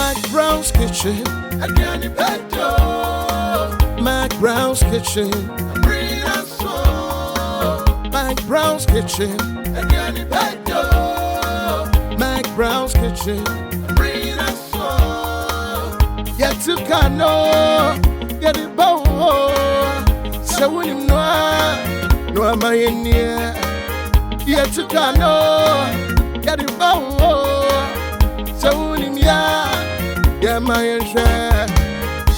McBrown's kitchen. McBrown's kitchen. McBrown's kitchen. McBrown's kitchen. Yet to cano, get it bow. So when you know, no am I in here. Yet to cano, get it bow. So when you yeah, my share.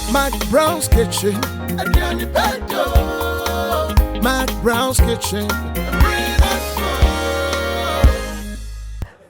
McBrown's kitchen. McBrown's kitchen.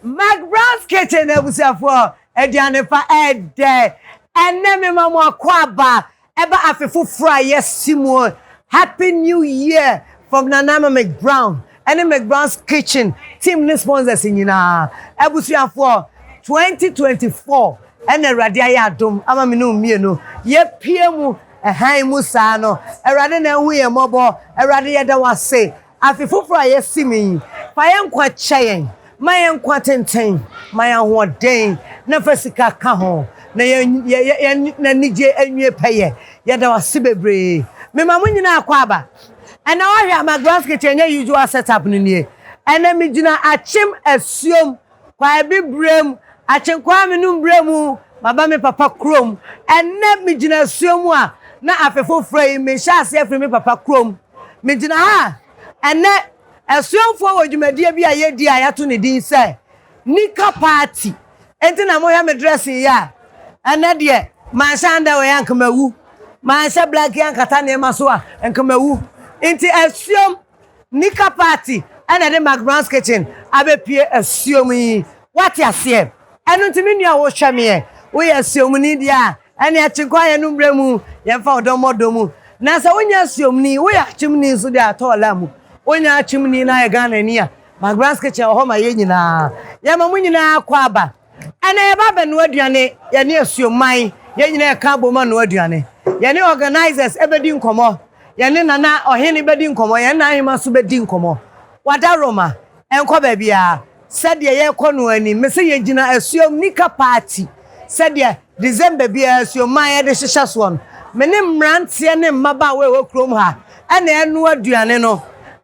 McBrown's kitchen was for Ediane fa ede. And then mama kwaba eba afefu fry yes simo. Happy New Year from Nanama McBrown. And McBrown's kitchen team ne sponsors in yina. Ebusia for 2024. And the radia dum ama minu mienu. Ye piemu ehai musa no. Erade na hu ye mobo. Erade ye da wase. Afefu fry yes simi. Fa ye nkwa chayen. My quantity, my own day, never sika cajon, na nije and ye pay, yet I was sibebre. Me mamma quaba. And now I have my glass kitchen, usual setup in here. And then me dinner at chim assume, quite big brim, at chim quaminum bremu, my me papa chrome, and let me dinner assume one, not after full frame, me shall say for me papa chrome. Me dinner, and that. As young forward, you may dear be a year, dear, I to need say. Nika party. Enter na moya me dressing ya. And that dear, my son that way uncle Mawu. My son black young Catania Masua and Kamewu. Into assume Nika party. And at the McBrown's kitchen, I be peer assume me. What ya say? And to me, you watch me. We assume need ya. And ya chinquire numbremu, ya found domo. Nasa when you assume me, we are chimneys with their tall lamb. Onya chimney na Ghana niya McBrown's kitchen ho ma ye nyina ya ma munyina kwaba ana e baba no aduane ye ne asuoman ye nyina ka boma no aduane ye ne organizers ebedi nkomo ye ne nana ohene bedi nkomo ye na ahima so bedi nkomo wada roma enko ba bia said ye kono ani me se ye gina asuom nika party said ye December bia asuoman ye de hihya so no me ne mrantie ne mmaba we krom ha ana enu aduane no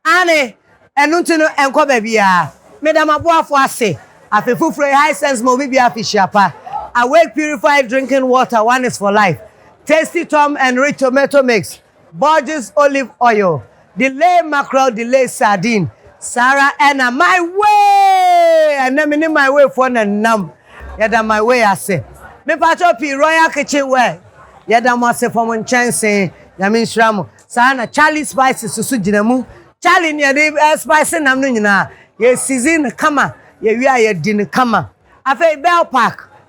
Ane, enuntu enko bebia. Madam Abuafo ase. Afefu free high sense mo bi Afehyia Pa. Awake purified drinking water, one is for life. Tasty Tom and rich tomato mix. Borges olive oil. Delay mackerel, delay sardine. Sarah Anna, my way. And then me my way for nam. Yada my way ase. Me pacho pi royal kitchen way. Yada mo ase for mon chance. Yamin shramu. Sana Charlie spices susu jinemu. Charlie near the spice nam no nyina ye season kama ye wi aye din kama Afehyia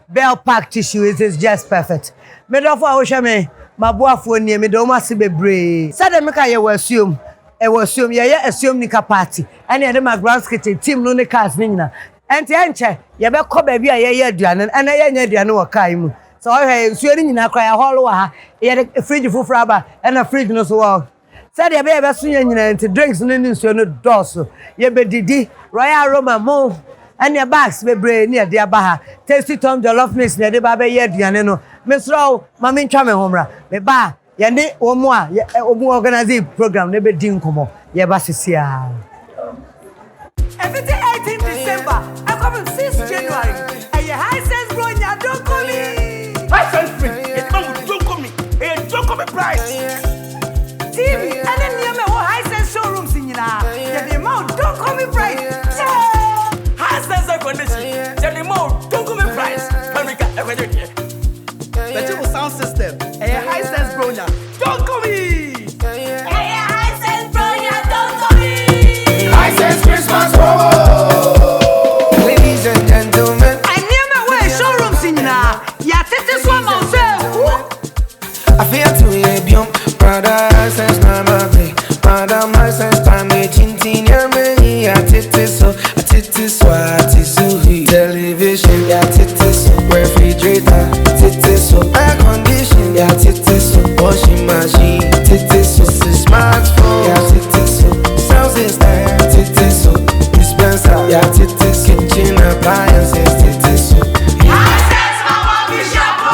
Bell Pack tissue is just perfect me do for ahosha me maboafo nie me do ma se bebre sade me ka ye wasuom ye asuom nika party and ye the McBrown's kitchen team no ne cars ni nyina enti enche ye be ko ba bi aye ye aduane and ye nya aduane wo kai mu so o he nsuo ni nyina kra ya holo wa ha ye the fridge fufura aba and a fridge no so wo said ye be sunya nyina enti drinks no ni nsuo no doso ye be didi royal aroma mo and your bags bebre ni ade aba ha Tasty Tom jollof mix na de ba be ye aduane no mesro mama ntwa me homra me ba ye ne omo a omo organize program ne be din komo ye ba sisia every 18 December I come 6 January and your high sense bro nya don't call me high sense free it don't call me it don't call me price TV and then you me high sense showrooms in yina the amount don't call me price high sense condition the amount don't call me price the sound system a high sense bronya don't call me a high sense bronya don't call me high sense Christmas Ladies and gentlemen, I near my way showrooms in yina ya tete so ma so Afehyia Pa Prada sense na my Prada my sense time me chintin ya me atete so television ya tete so refrigerator tete so air condition ya tete so washing machine tete so smartphone ya tete so sound system tete so dispenser ya tete so kitchen appliances tete so high sense mama Afehyia Pa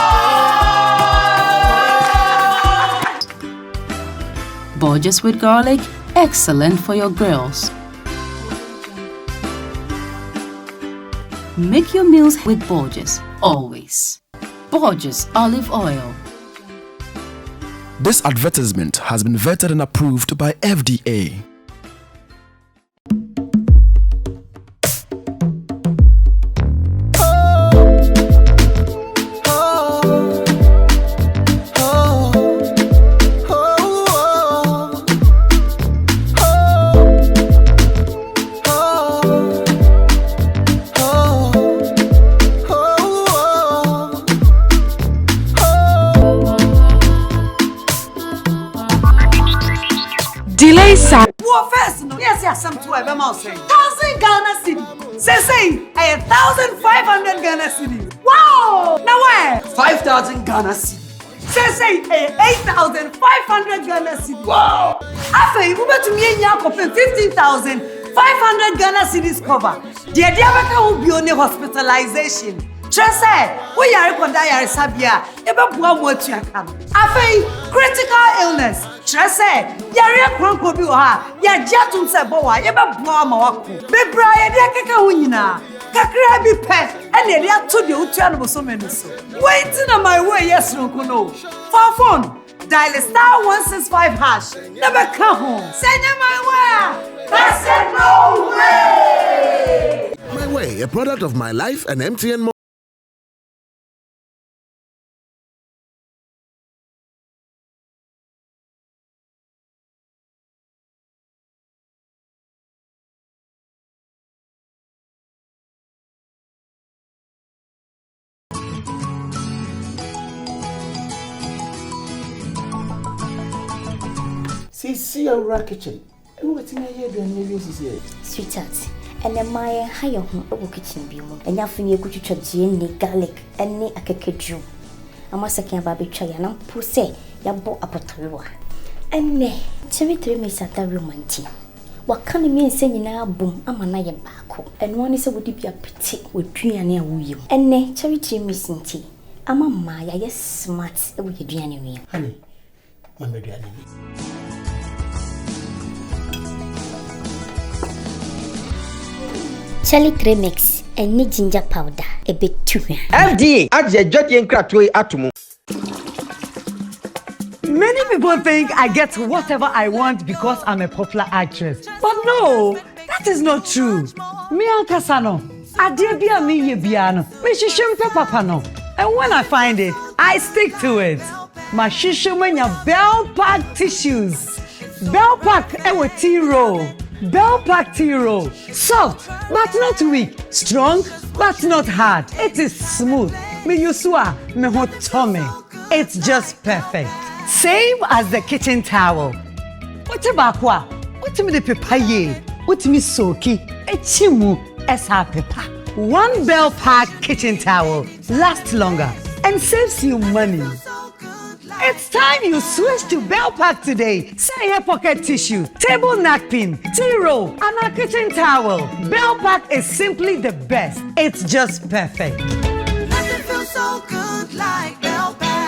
Borges with garlic, excellent for your grills. Make your meals with Borges, always. Borges olive oil. This advertisement has been vetted and approved by FDA. Well, first, no, yes, some 12 amounts. 1,000 Ghana cedi. Say, 1,500 Ghana cedi. Wow! Now where? 5,000 Ghana cedi. Say, 8,500 Ghana cedi. Wow! Afehyia, we bet to me and 15,500 Ghana cedis cover. The idea will be only hospitalization. Trust we are a diary sabia, eba bua what you can. Afehyia, critical illness. Trust yare kronko bi oha, ya jatum se bowa, eba bua mawako. Bebra ye dia keka ho nyina. Kakra bi pe, ene dia to de utua no so meniso. Waiting on my way yes no kono. For phone, dial *165 hash. Never come home. Send my way. That's it, no way. My Way, a product of My Life and MTN. See your kitchen. And what's in here than maybe Sweetheart, and then my higher home over kitchen beam, and nothing you could genie, garlic, and a cakeju. I must say, baby try and I'm pussy, ya bought a potato. And nay, cherry 3 minutes at the romantic. What can you mean saying now boom? I'm an iron back, and one is a would be a petite with 3 and a woo. And nay, cherry 3 missing tea. I'm a Maya, yes, smart with your journey. Honey, my baby. Charlie 3 mix and need ginger powder a bit too. FDA, Aja Jodian Cratway Atomo. Many people think I get whatever I want because I'm a popular actress. But no, that is not true. Me Casano, Adebia me yebiano, me shishimpe papano. And when I find it, I stick to it. My shishimenya Bell Pack tissues. Bell Pack ewe tea roll. Bell Pack tea roll. Soft but not weak. Strong but not hard. It is smooth. Me yusua me hot tummy. It's just perfect. Same as the kitchen towel. What about what? What me the papaye? What me soki? Echimu SE19 Pa. One Bell Pack kitchen towel lasts longer and saves you money. It's time you switch to Bell Pack today. Say here pocket tissue, table napkin, tea roll, and a kitchen towel. Bell Pack is simply the best. It's just perfect. Nothing feels so good like Bell Pack.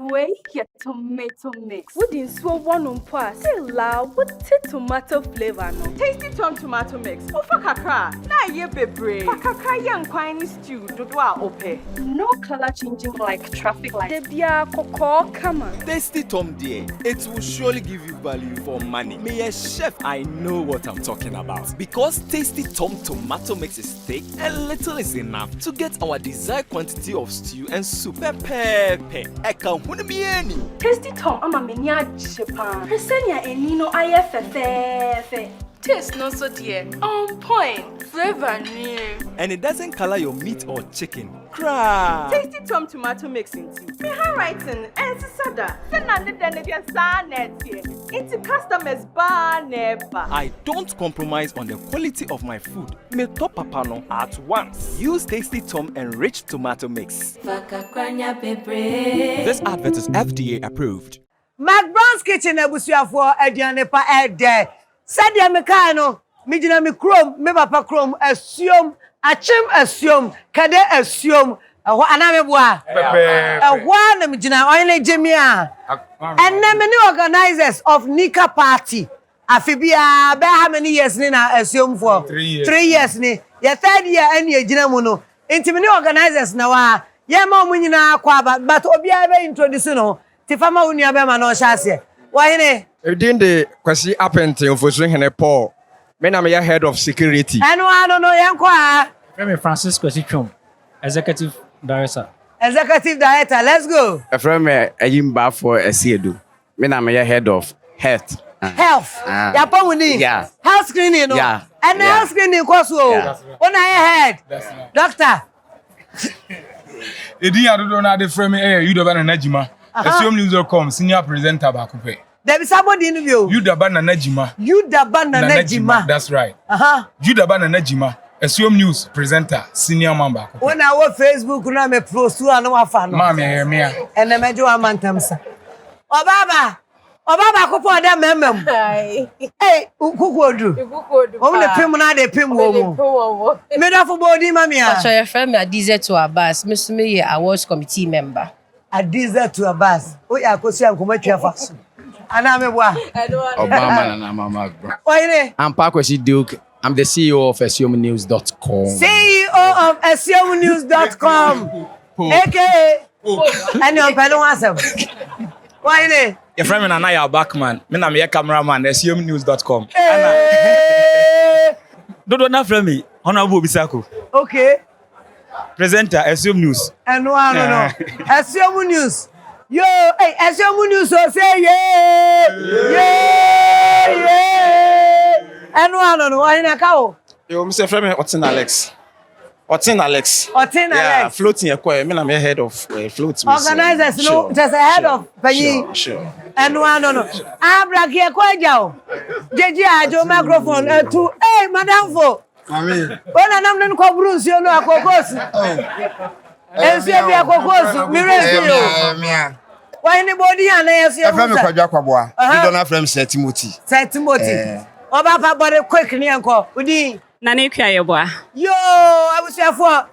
Wait, your tomato mix. What is so one on pass? Say loud, what tomato flavor no? Tasty Tom tomato mix. Oh, for kakra. Na ye bebre. For kakra young quine stew. Dodwa ope. No color changing like traffic light. Debia koko kama. Tasty Tom dear. It will surely give you value for money. Me a chef, I know what I'm talking about. Because Tasty Tom tomato mix is thick, a little is enough to get our desired quantity of stew and soup. Pepe. Tasty Tom, I'm a mania Japan. Presenia and Nino IFFF. Taste no so dear. On point. Flavor new. And it doesn't color your meat or chicken. Cry. Tasty Tom tomato mixing tea. Me handwriting and sada. Send another than if you're net here. It's customers bar never. I don't compromise on the quality of my food. Me top papano at once. Use Tasty Tom enriched tomato mix. This advert is FDA approved. McBrown's kitchen ebusuafo Afehyia Pa ede. Said ya mekano, mi jina mi chrome, me papa chrome, Asuom, Asuom, kade Asuom, Anamebua. One of Jimia. And then many organizers of Nika Party. Afehyia Pa, how many years Nina assume for? 3 years. 3 years. Your third year and your Jinamuno. Into many organizers now. Yama Munina Quaba, but Obia introducing Tifama Unia Bema no Shasia. Why? Within the Kwasi Appenting for swinging a paw. Men am your head of security. And I don't know Yankwa. I'm Francisco Sichum, Executive Director. Executive Director, let's go. A friend, a yimba for a CEDU. Men am your head of health. Health. Yeah. Health screening. Yeah. And health screening course. When I head. Doctor. Edi adodo na de frame you da na Najima. Asuom.com senior presenter ba ko pe. There is somebody in you. You da ba na Najima. You da ba na Najima. That's right. You da ba na Najima. Asuom News presenter senior member. When I was Facebook na me post to anu afa no. Ma me ya. And me jo amantamsa. Obaba ko po da memem. Hey, kukuodu. O me pem na de pem wo mo. Me da fo body ma me a. So your friend me Adize to Abbas, me ye awards committee member. Adize to Abbas. O ya ko si an ko matwa fa so. Ana me boa. Obama na mama bro. Why I'm Pakwesi Duke. I'm the CEO of SEomnews.com. CEO of SEomnews.com. AKA. And your fellow answer. Why your friend me na ya backman. Me na me cameraman SEomnews.com. Dodo na friend me. Honorable Bisako. Okay. Presenter Asuom News. And no. Asuom News. Yo, hey, Asuom News so say yeah. And no. Why na ka? Yo, Mr. Frame, what's in Alex? Yeah, floating a choir. Me na me head of floats. Organizers, no, just a head of Penny. Sure. And no. Abra kia kwa jao. Jeji ajo microphone to hey madam fo. Amen. When I'm not going to no akokos. And see be akokos. Miresi. Why anybody and I see. From Kwaja Kwaboa. You don't have from Timothy. Oba pa body quick ni enko. Udi na ne kwa yeboa. Yo, abusiafo.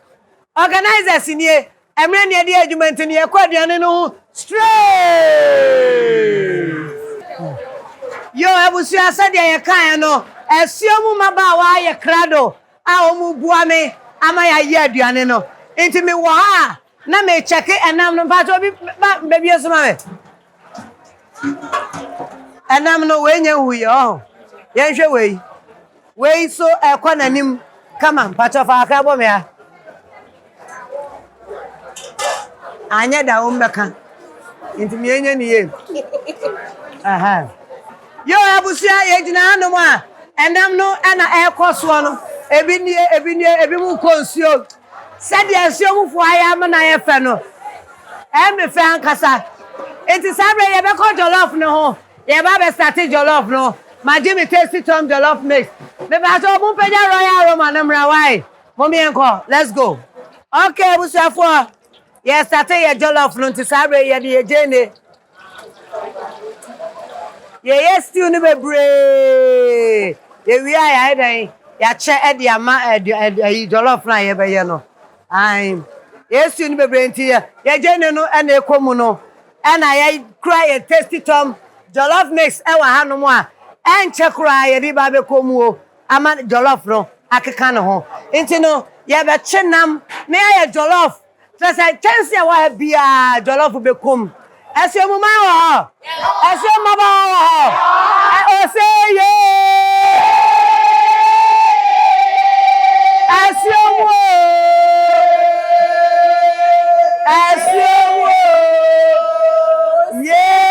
Organizers in here. Emre ne dey adwuma ntini e kwa aduane no straight. Yo, abusia said ye kan no. Asuom maba wa ye krado. A omu bua me ama ya ye aduane no. Enti me wo ha na me check enam no pa to bi baby asoma me. Enam no we nya hu yo. Ye hwe we so ekwa nanim kama pato fa aka bo me a. Anya da umbeka. Enti me nya ni ye. Aha. Yo abusia ye gina hanom a enam no na ekoso no ebi mu konsuo said the Asuom fu aya ma na ye fe no me fe ankasa enti sabre ye be ko jollof no ho ye ba be start jollof no ma Jimmy tasty tom jollof mix me ba so mu peja royal aroma na mra why mo me enko let's go okay busuafo ye start ye jollof no enti sabre ye de ye jene ye stew no bebre ye wi aya dan ya che e de ama jollof na ye be ye no ai ye stew no bebre enti ye jene no e na ekomu no e na ye cry a tasty tom jollof mix e wa hanom a enche cry ye di ba be komu o ama jollof no akeka no ho enti no ye be chenam na ye jollof so say chance wa bia jollof be kom Asuom ma ho Asuom ma ba ho o say yeah Asuom yeah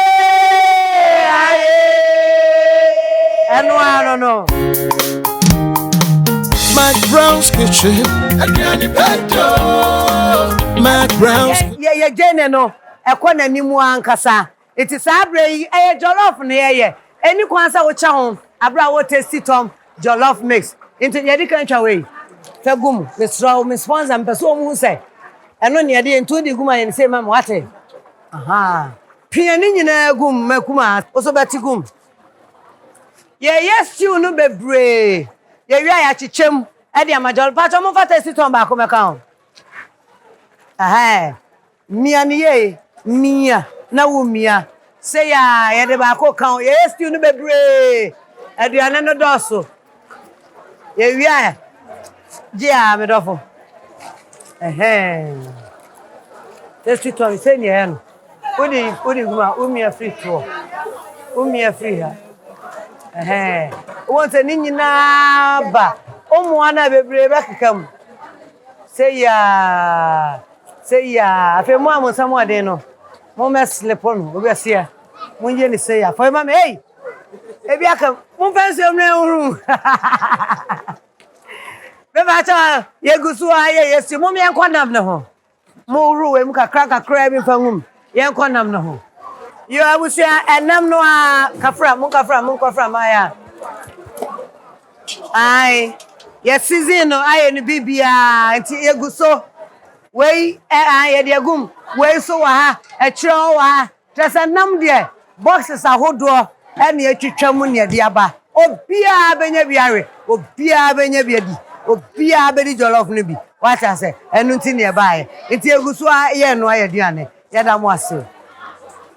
and no McBrown's kitchen McBrown's yeah jene no ekwa nanimu ankasa iti sabre yi jollof ne ye eni kwansa wo cha ho abra wo tasty tom jollof mix into ye di kan twa we fagum me sponsor mpeso mu se eno ne ye di into di guma ye se mam wate aha pia ni nyina gum makuma oso beti gum ye stew no bebre ye wi aya chichem e di amajol pa cho mo fa tasty tom ba ko meka ho Aha. Mia ni ye. Mia. Na wo mia. Say ya ye de ba ko kan. Ye stew no bebre. Aduane no doso. Ye wia. Dia me dofo. Testimony say ni e no. Odi guma umia free tour. Umia free ha. Won't ni nyina ba. Omo ana bebre ba kekam. Say ya afi mo amusamo ade no. Mo mesle pon obi asia. Mo nje ni say ya. For mama hey. Ebi aka mo fancy omre uru. Be ba cha ye gusu aye yesi mo me enkonam ne ho. Mo uru we mu kakra bi fa hum. Ye enkonam ne ho. Yo abusia enam no a kafra maya. Ai ye season no aye ni bibia nti eguso we ye de agum we so wa ha e kire wa ha tresa nam de boxes ahodo e na etwitwa mu ne de aba obia benya biare obia benya biadi obia bedi jollof no bi what I say enu nti ne baaye nti eguso ye no aye duane ye da mo ase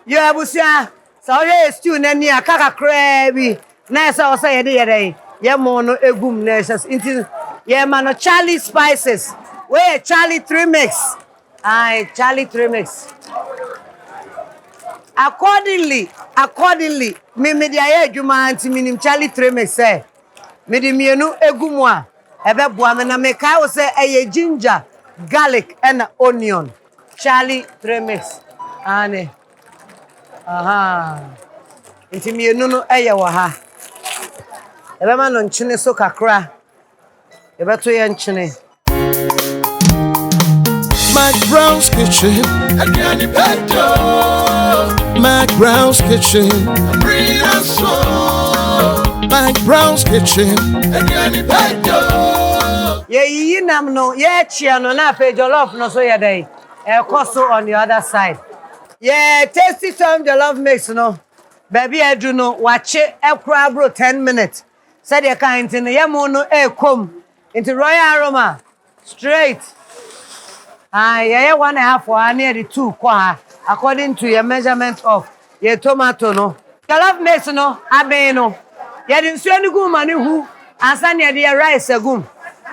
yo abusia so ye stew na ni akaka kra bi na so o say ye de ye dey ye mo no egum na nti ye ma no Charlie spices we Charlie 3 mix ai Charlie 3 mix accordingly me dia ye adwuma nti minim Charlie 3 mix say me di mienu egum a ebe boa me na me kai wo say eye ginger garlic and onion Charlie 3 mix ane aha nti mienu no eye wo ha ebe ma no nchine so kakra ebe to ye nchine McBrown's kitchen again the pedo McBrown's kitchen bring us so McBrown's kitchen again the pedo ye nam no ye chia no na fe jollof no so ye dey e koso on the other side ye tasty time jollof mix no baby edu no wache ekra bro 10 minutes said ye kind in ye mo no e kom into royal aroma straight ye 1.5 or near the 2 kwa according to your measurement of your tomato no jollof mix no abe no ye din so ni gu mani hu ansa ne de rice agum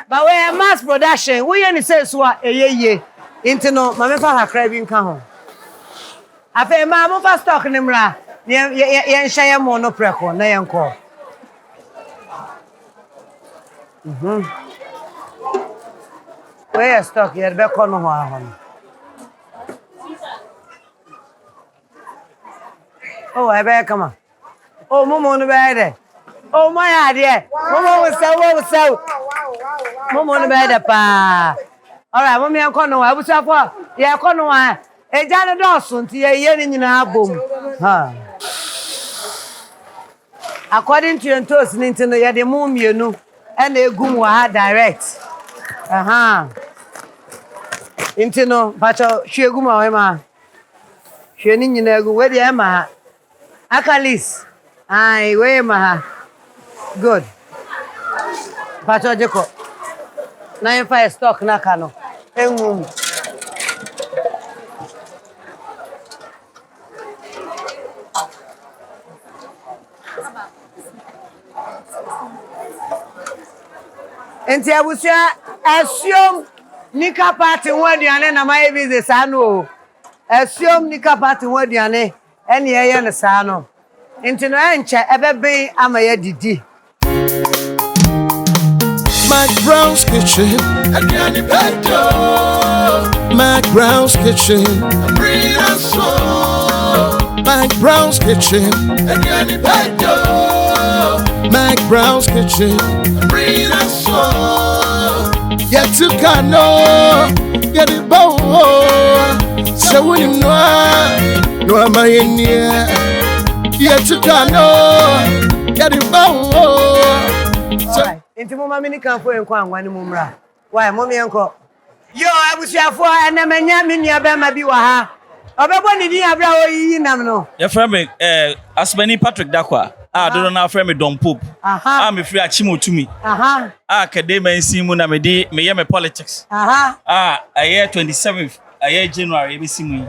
but we mass production we any say so eyeye into no mama fa hakra bi nka ho afa ma mo fa stock ni mra ye nhya ye mo no preko na ye nko we stock ye be ko no ho ahon oh I be come oh momo no be there oh my idea momo wo so momo no be there pa all right momo enko no wa busafo ye enko no wa eja no doso nti ye ni nyina abom ha according to your toast ni nti no ye de mo mienu e na egum wa ha direct aha nti no pacho hwegum wa ma hwe ni nyina egu we de e ma akalis ai we ma ha good pacho jeko na in fire stock na kano enwum enti abusia Asuom nika party wadiane na my business anu Asuom nika party wadiane ene ye ne sa no enti no enche ebebe amaye didi McBrown's kitchen again the pedo McBrown's kitchen bring us so McBrown's kitchen again the pedo McBrown's kitchen bring us so get to Kano get it bow so when you no am I in here get to Kano get it bow Inti mo mama ni kanfo enko anwane mo mra why mo me enko yo abusuafo enemanya me nua be ma bi wa ha obebo ni din abra o yi nam no your friend Asmani Patrick Dakwa do na friend me Don Pope me free Achimotumi academic nsi mu na me ye me politics a year 27th January be simu.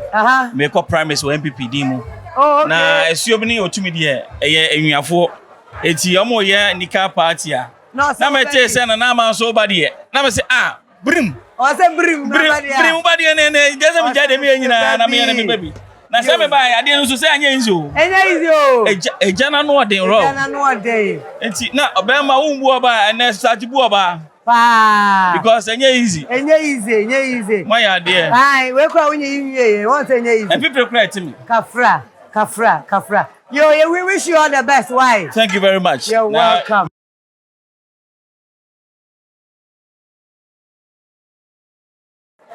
Me ko primaries for MPPD mu. Oh, okay. Na Asuom ni otumi de enwiafo. Eti omo ye nika party a. Na me tell say na ma so ba de. Na me say brim. O say brim ba de. Brim ba de ne just me jade me nyina na me me baby. Na say me ba ade no so say anya easy o. Anya easy o. Ejana no odin ro. Ejana no odin. Enti na obema wumbu oba na start bu oba. Pa. Because anya easy. Anya easy. My idea. Ai, we kwa unye yiye. Won say anya easy. And people cry to me. Kafra. Yo, we wish you all the best. Why? Thank you very much. You're welcome.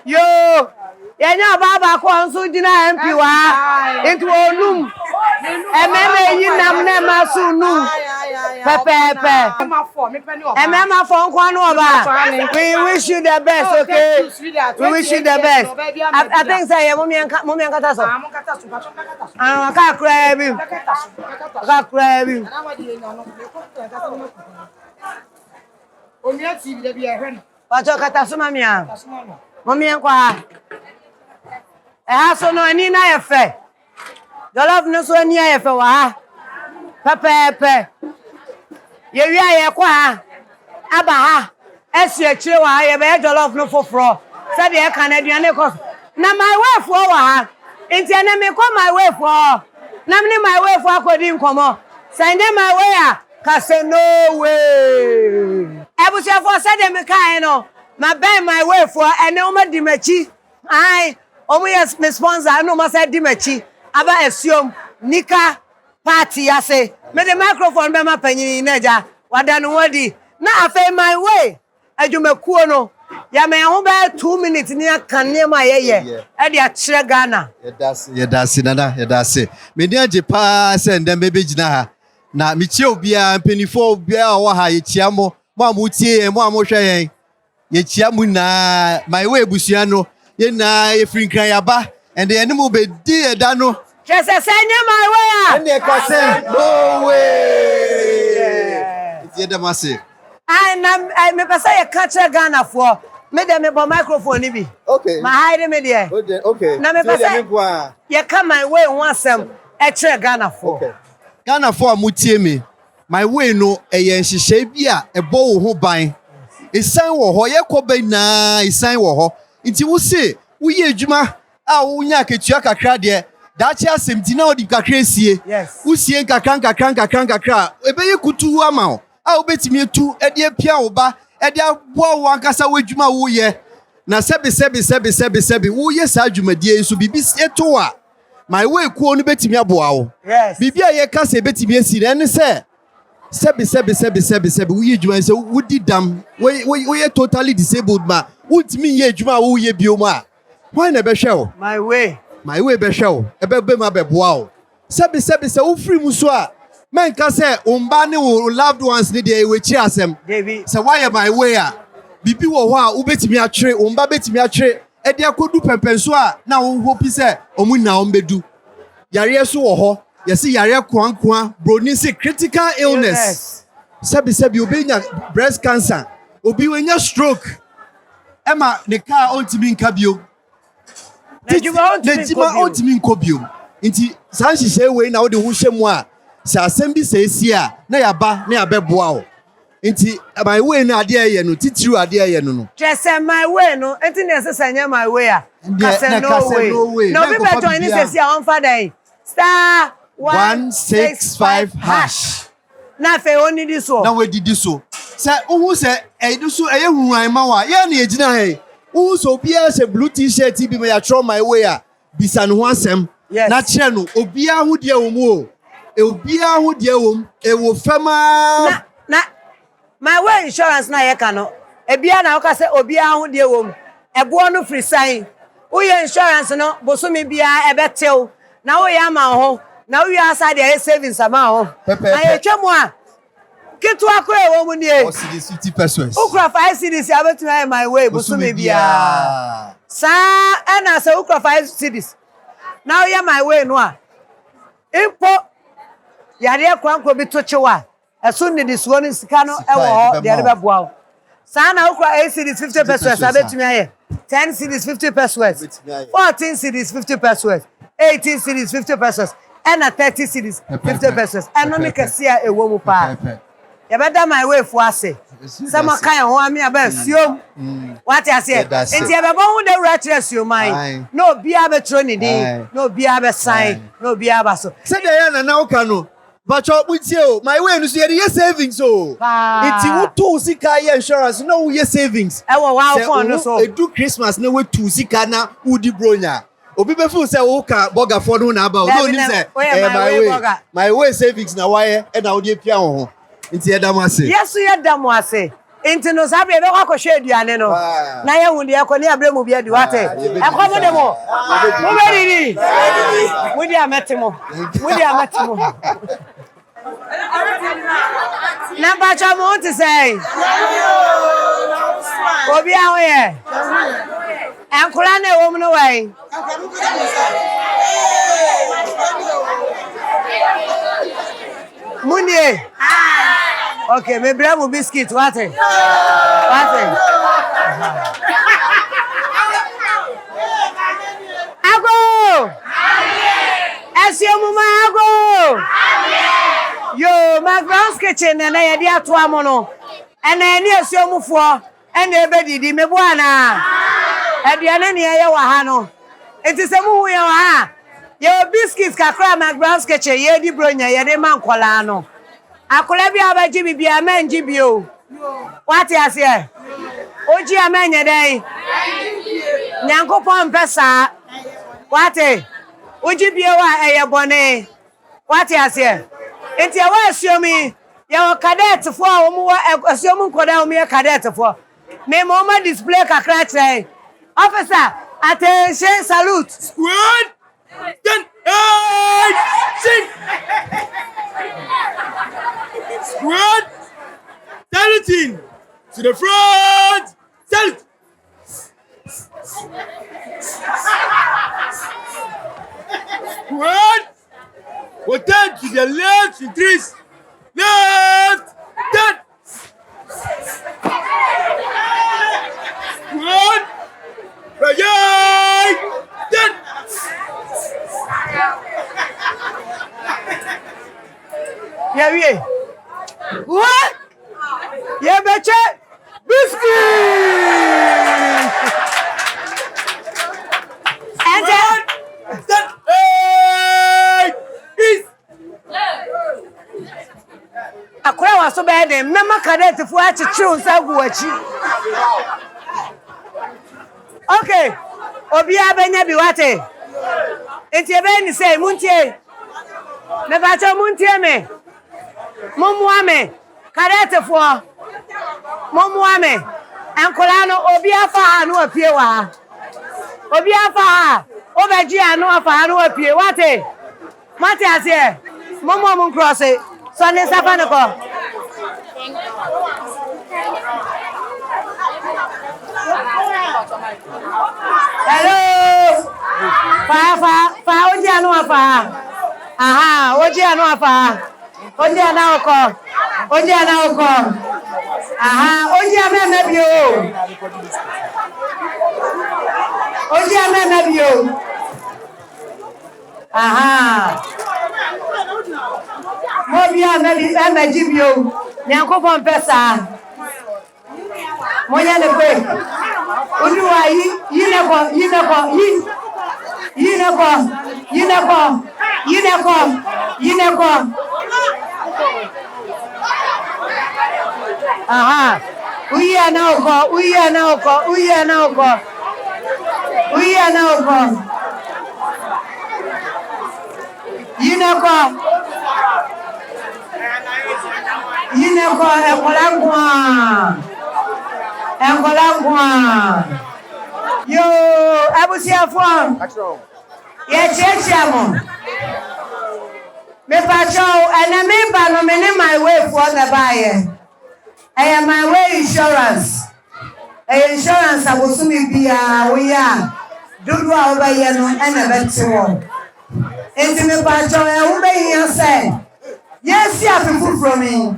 Yo, yenya baba ko anso jina MP wa. Into onum. Ememe yinam na masu num. Pepe. Emema for nkwanu oba. We wish you the best, okay? We wish you the best. I think say mommy ankata so. Ka crab. Omia TV de bia hwe no. Pacho kata so mami a. Mommy ankwa. So no ani na ye fe. Jollof no so ani ye fe wa. Pepe. Ye wi aye kwa ha. Aba ha. Esi akire wa ye be jollof no foforo. Said e kan aduane ko. Na my wife wo wa ha. Enti na me ko my wife wo. Na me my wife akodi nkomo. Send my way a ka say no way. Ebusia for said me kan no. My buy my wife for ene o ma di machi. Ai, o mo yes me sponsor no ma say di machi. Aba Asuom nika party ase. Me the microphone be ma panyin naja. Wada no wadi. Na afei my way. Adwumakuo no. Ya me ho be 2 minutes ni aka nema yeye. E de a kire Ghana. Yedase nana, yedase. Me ni age pa se ndem be gina ha. Na me chie obia mpenifo obia wo ha ye chia mo. Mo amutie mo amhwe yen. Ye chia mu na my way busua no. Ye na ye frinkran yaba. And the animal be dear dano. Just a send my way. And they can say no way. It's the massive. I me say a catcher Ghana for me dem me microphone ni bi. Okay. My hide me there. Okay. Na me say you come my way one sem e chere Ghana for. Okay. Ghana for amutie me. My way no eye nhihye bia e bo wo ho ban. Isan wo ho ye kobe na isan wo ho. Nti wo se wo ye adwuma unya ketua kakra de dachi asemti na odi kakra esie usie kakra ebeye kutu ama o obetimi etu ede apia wo ba ede aboa wo ankasa wadwuma wo ye na sebi wo ye sa adwumadie nso bibi eto a my way kuo no betimi aboa wo bibi a ye kasa ebetimi esi na ne se sebi wo ye adwuma se wodi dam wo ye totally disabled ma ultimi ye adwuma wo ye bioma. Why never show? My way be show. Ebe ma be boa o. Sebi se wo free mu so a. Men ka say umba ne wo loved ones ne dey we chi asem. Say why my way a. Bibi wo ho a wo betimi atwere, umba betimi atwere. E dey akodu pempenso a na wo hope say omu na ombedu. Yare so wo ho. Yesi yare kwankwaa broni say critical illness. Sebi obenya breast cancer. Obi wenya stroke. Emma ne car ontimi nkabio. Nejima ontimi nkobio. Nti sanhihye we na wo de ho hyemu a sa asem bi se esi a na yaba na yabeboa o. Nti my way na ade aye no titiru ade aye no. Just my way no. Enti na sesanya my way a. Kase no way. No be better join this esi a on father. Star 165 hash. Na fe oni di so. Na we didi so. Se ohu se edu so eye huan ma wa. Ye na ejina he. Ohu so bia se blue t-shirt bi me ya throw my way a. Bisa no ho asem. Na kire no obia ho de wo mu o. Obia ho de wo e wo fama. Na my way insurance na ye ka no. Ebia na wo ka se obia ho de wo mu. Ebo no free sign. Wo ye insurance no boso me bia ebetew. Na wo ya ma ho. Na we aside the savings amount. Aye twemu a kitu akore wo mu nie. O see 50 pesos. Ukra 5 cedis abetu my way busu me bia. Sa na say ukra 5 cedis. Now ya my way no a. Impo yare kwanko bi to chewa. Eso ni disuo ni sika no e wo ho de be boa. Sa na ukra 8 cedis 50 pesos abetu aye. 10 cities 50 pesos, 14 cities 50 pesos, 18 cities 50 pesos, and 30 cities 50 pesos. And no make a see a woman pa. You better my way for us. Some kind of one me about Asuom. What I say? And you have about the righteous your mind. No be able to no be able sign, no be able so. Say Diana now cano. But with you, my way is your savings. So it's you two sika insurance. No, your savings. So do Christmas no way to sika na udi bronya. Obi befu say oka boga for no na about. No ni say my way savings na why e na odi pia ho. Inti edamase. Yes, you edamase. Inti no sabe e be kwa hwe aduane no. Na ye hu de ekoni abremu bia di wate. Ekwa mo de mo. Mo be didi. Mo di ametimo. Mo di ametimo. Na ba cha mo ti say. Obi a ho ye. Enkura na wo mu no wai. Munie. Okay, me bravo biscuit, what? What? Ago! Asuom ago! Yo, McBrown's kitchen and I dia to amono. And I near Asuom for and everybody me buana. Aduane ne ye wa ha no. Enti se mu ye wa ha. Your biscuits kakra McBrown's kitchen ye di bronya ye de man kwala no. Akola bi abaji bibia manji bio. What you say? Oji amenye dai. Nyankopon pesa. What? Oji bio wa eye bone. What you say? Enti e wa Asuom ye cadet for omo wa Asuom nkoda omo ye cadet for. Me mama display kakra try. Officer, attention, salute. Squad! Stand! Sing! Squad! Saluting! To the front! Salute! Squad! Rotate to the left, increase! Left! Turn! Squad! Right! Turn! Yeah, yeah. What? Yeah, betcha. Biscuit. And then. Akura was so bad. Mama cadet to watch a tune. Okay. Obia benya biwate. Enti ebe say muntie. Me bacho muntie me. Momwame. Karete fo. Momwame. Enkola no obi afa ha no apie wa. Obi afa ha. Obeji anu afa ha no apie. Wate. Mate ase. Momo mun cross it. So ne safa no ko. Hello. Fa oji anu afa. Aha, oji anu afa. Oji ana oko. Oji ana oko. Aha, oji ameme bio. Oji ameme bio. Aha. Mobi ameme jibio. Nyankopon pesa. Monya ne kwe. Oluwa yineko. Aha. Uya na oko. Yineko Enkolangwa. Yo, abusiafo. Ye chechamo. Me pacho, and me ba no me my way for the buyer. I am my way insurance. Insurance abusumi bia we are. Dudu a obaye no and a beto. Enti me pacho e wo be here say. Yes, ya people from me.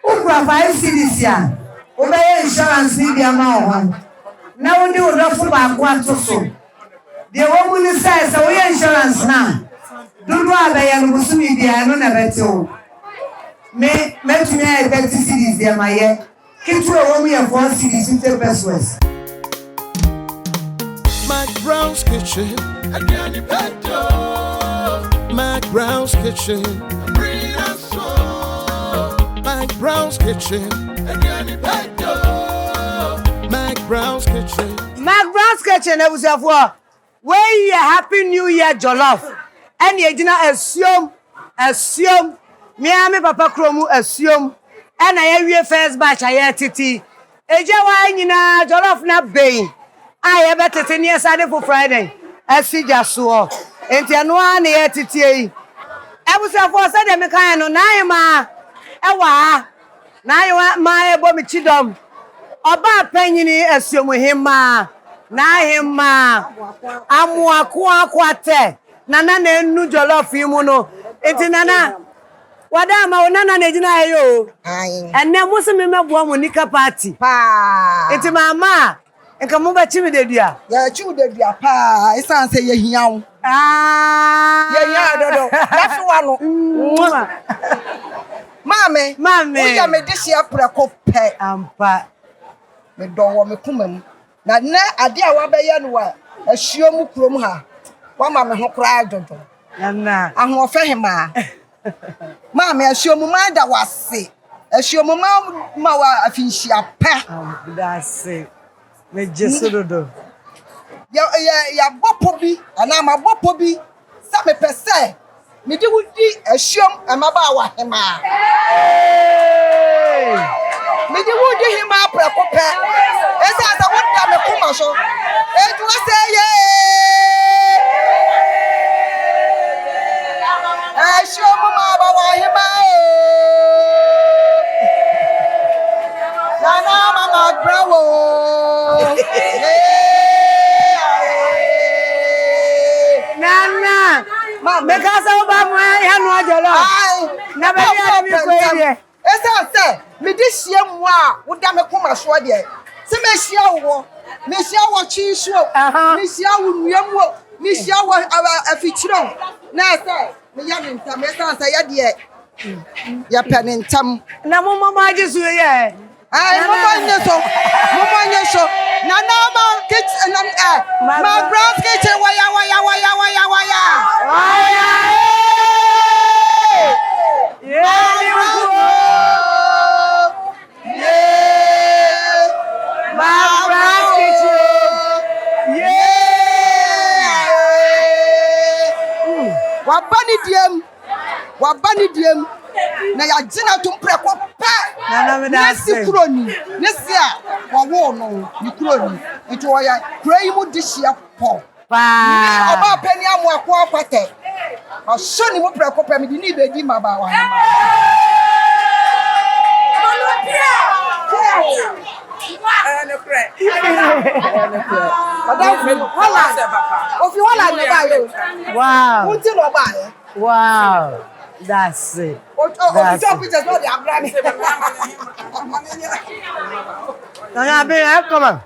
Ukra 5 cities ya. Obaye insurance ni bia ma o. na wo de wo dofo ba ko ato so de wo mu ni say so we insurance na dudu abaya no busumi bia no na bete wo me tumi e 30 cities de maye kitu e wo mu ye 4 cities 50 pesos. McBrown's Kitchen, again the pedo. McBrown's Kitchen, bring us so. McBrown's Kitchen, again the pedo. McBrown's Kitchen. McBrown's Kitchen, Asuom. Where you happy New Year jollof. And you dina Asuom. Me papa kromu Asuom. And I have first batch I titi. Eja wa nyina jollof na bay. I ever 10 years for Friday. Afehyia Pa. Enti anu an e titie yi. Asuom said me kan no na ma ewa na ma ebo mi chidom. Oba panyini Asuom hima na hima amuako akwate nana na enu jollof imu no enti nana wada ma onana na ejina ayo enne musimi meboa mu nika party pa enti mama enka mo ba chimi dedua ya chiu dedua pa isan se ye hiawo ye nya dodo dafi wano mame wo ya me dishi apreko pe ampa me dowo me kumam na ne ade a wabeye no wa Asuom krom ha wa ma me ho kra dodo na aho Afehyia mame Asuom ma da wase Asuom ma wa Afehyia Pa da se me jesu dodo ya bopo bi ana ma bopo bi sa me pese me di wudi Asuom amaba wa hema me di wudi hema preko pe esa sa wudda me kuma so eju ase ye Asuom ma ba wa hema na mama brawo nana because oba mo ya no ajolo na be ya mi ko ire esa se me di hie mu a woda me kuma so de se me hia wo me hia wo chi so me hia wo nuam wo me hia wo afichiro na se me ya me ntam esa se ya de ya pene ntam na mo mama jesu ye ai mama nyeso na ma kitchen na McBrown's Kitchen waya McBrown's Kitchen wabani diem na ya jina to preko pa na si kroni ne si a wo no ni kroni ito ya krai mu dihia po pa oba pani amu akwa akwate o so ni mu preko pa mi di ni bedi ma ba wa wow, that's it. That's it. Come on.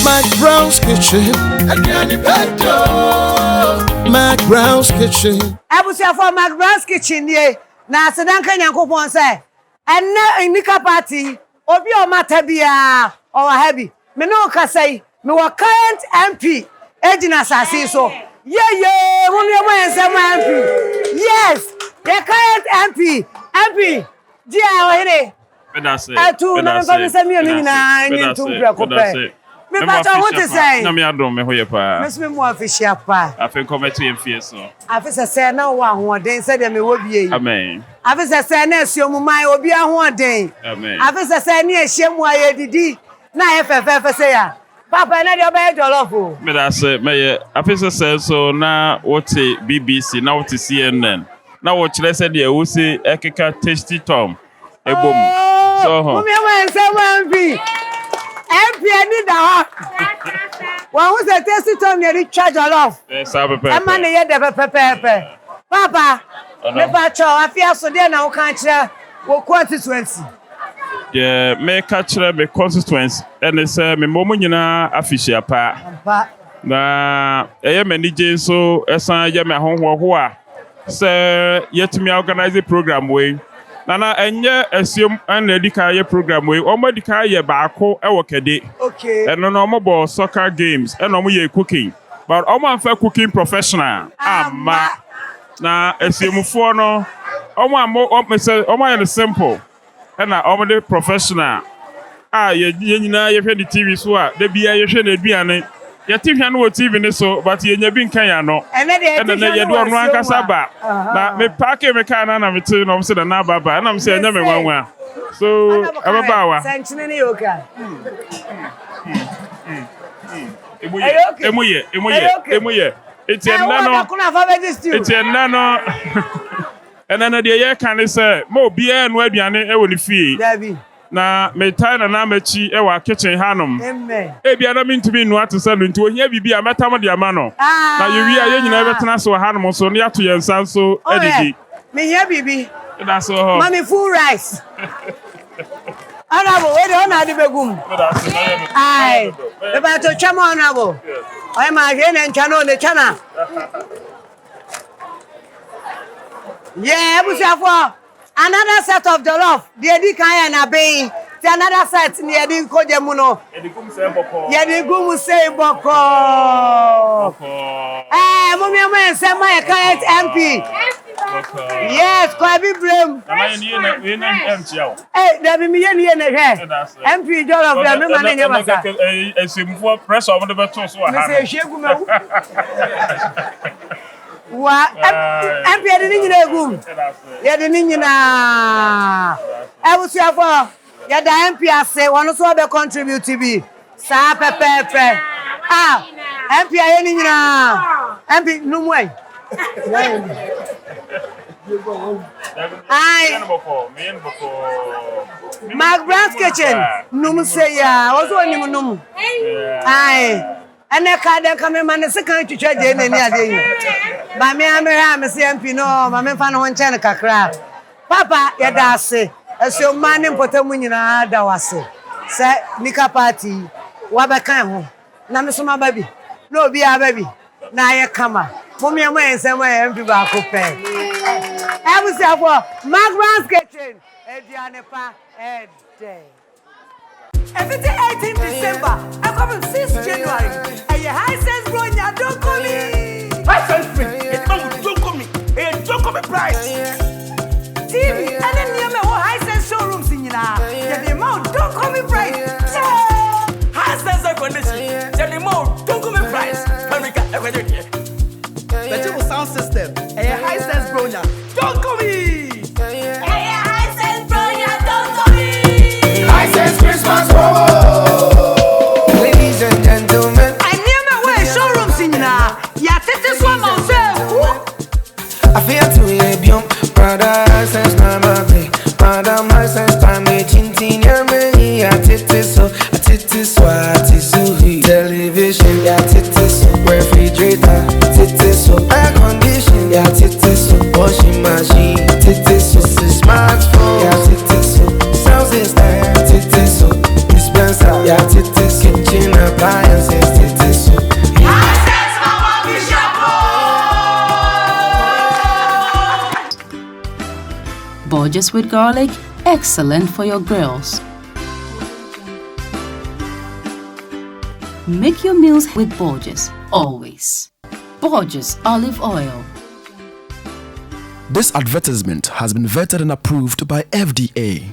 McBrown's Kitchen, again the pedo. McBrown's Kitchen. Asuom for McBrown's Kitchen ye. Na sedanka Nyankopon say, enne nika party, obi o mata bia, o heavy. Me no ka say, me wa current MP, ejina sase so. Yeah, won me MP. Yes, the current MP, dia o here. Pedase. Atu na me say me no nyina nyi tu preko pe. Me ba ta what say? Na me adom me hoye pa. Me me mo Afehyia Pa. Afen kometo yemfie so. Afehyia say na wo ahoden say de me wo bie yi. Amen. Afehyia say na Asuom man obi ahoden. Amen. Afehyia say na ehiem aye didi na ye fefe say ya. Papa na de obey jollof o. Me da say me Afehyia say so na what BBC na what CNN. Na wo kire say de wo say ekeka tasty tom ebom. So ho. Me say MP any da. One who say tasty tom near charge jollof. Yes, Papa. E man ye de pepe. Papa Me ba cho Afehyia so dey na wo kan kire wo constituency. Yeah, me ka kire me constituency. And say me momo nyina Afehyia Pa. Na manage so esan ye me honho a say yetimi organize program way. Nana enye Asuom and edika ye program way. Omo edika ye baako e wo kede. Okay. And no omo bo soccer games and omo ye cooking. But omo amfa cooking professional. Ama. Na Asuomfo no omo say omo ye simple. And na omo de professional. Ye nyina ye hwe the TV so a da bia ye hwe na aduane. Ye TV no TV ni so but ye nya bi nkan ya no. And na ye do ono ankasa ba. Na me park me car na me te no say na ba ba na me say nya me wanwa. So ababa wa. Sanchine ni yoka. Emuye. It's a nano. It's a nano. And then the year can say, Mo beer and webiane, e will fee. Na me time na mechi e wa kitchen hanum. Amen. E bia na mean to be no to sell into here bi a metama dia mano. Na you we are nyina betena so hanum so ne ato yensan so edidi. Me here bibi. That's so. Mommy full rice. Honorable, where the honor the begum? Aye. About to chamo honorable. I'm a hen and channel the channel. Yeah, Busafo. Another set of jollof. The edikaya na be. The another set ni edin koje muno. Edikum se boko. Yedigum se boko. Mommy am say my current MP. Yes, Kwabi Brem. Hey, there be me here MP jollof there me man never say. Asuomfo press on the beton so ha. Me say shegu me. Wa MP de ni nyina egum. Ye de ni nyina. Ebusuafo ye da MP ase wono so be contribute to be. Sa pepepe. MP aye ni nyina. MP numwe. McBrown's kitchen. Num say ya. Ozo onim num. And the come man is second to charge any ade. Ba me amera me say MP no, ma me fa no nche ne kakra. Papa ye da ase. Asuom man importamu nyina da wase. Say nika party wa be kan ho. Na me so ma baby. No obi a baby. Na ye kama. Mommy am ensem MP ba ko pe. Ebusuafo McBrown's kitchen. Ediane pa day. Every 18 December, I come 6 January. And your high sense bro, you don't call me. High sense free. It's not don't call me. It don't call me price. TV, and then you know high sense showrooms in you now. The amount don't call me price. High sense air conditioning. The amount don't call me price. The triple sound system. And your high sense bro, don't call me. Christmas promo. Ladies and gentlemen, I near my way showrooms in now. Yeah, this is one myself. I feel to be young. Brother, sense na my way. Brother, my sense time me chintin ya me. I titi so, television. Yeah, titi so, refrigerator. Titi so, air condition. Yeah, titi so, washing machine. Titi so, smartphone. Yeah, titi so, sound system. Yeah, titis, kitchen appliances, titis. Borges with garlic, excellent for your grills. Make your meals with Borges, always. Borges olive oil. This advertisement has been vetted and approved by FDA.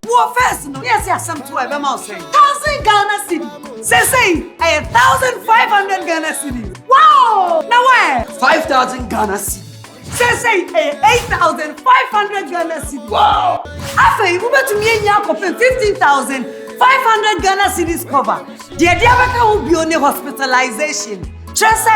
Well, first, no, yes, some 12 1,000 Ghana cedi. Say, 1,500 Ghana cedi. Wow! Now where? 5,000 Ghana cedi. Say 8,500 Ghana cedis. Wow! Afehyia, we bet me nya kope 15,500 Ghana cedis cover. The idea will be only hospitalization. Trust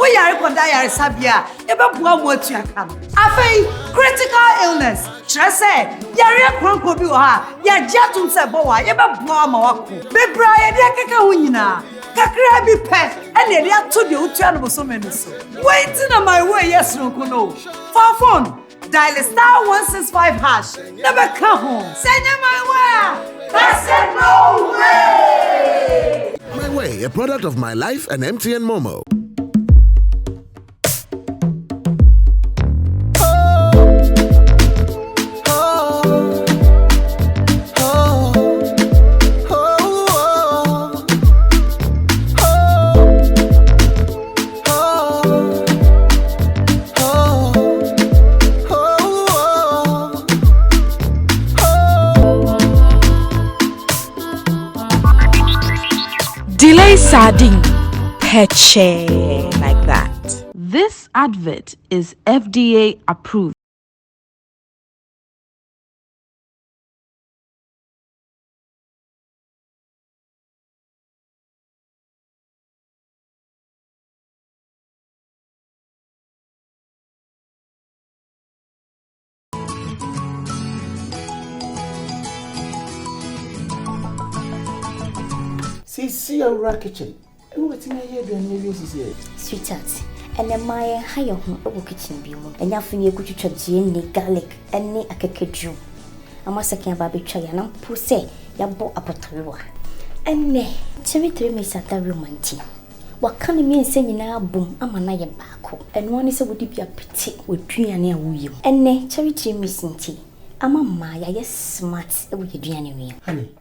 we are reconda yare sabia. Ebe bua mo atuaka. Afehyia, critical illness. Trust yare kronko bi o ha. Ya jatum se bo wa ebe bua ma wako. Bebra ye de keka ho nyina. Kakra bi pe ene de ato de utua no so meniso. Waiting on my way yes no kono. For phone dial *165 hash. Never come home. Send my way. That's it, no way. My Way, a product of My Life and MTN Momo. Delay sardine, peche like that. This advert is FDA approved. See your kitchen. And what's in here? Sweetheart, and then my higher home over kitchen beam, and Afehyia Pa garlic, and a cake. I must say, Baby Chaya, and Pussy, ya bought a potato. And nay, Cherry 3 Miss at the romantic. What can you mean saying now, boom, I'm an iron back, and one is a would be a petty with 3 and near you. And nay, Cherry 3 missing tea. I'm a Maya, yes, smart with your journey. Honey,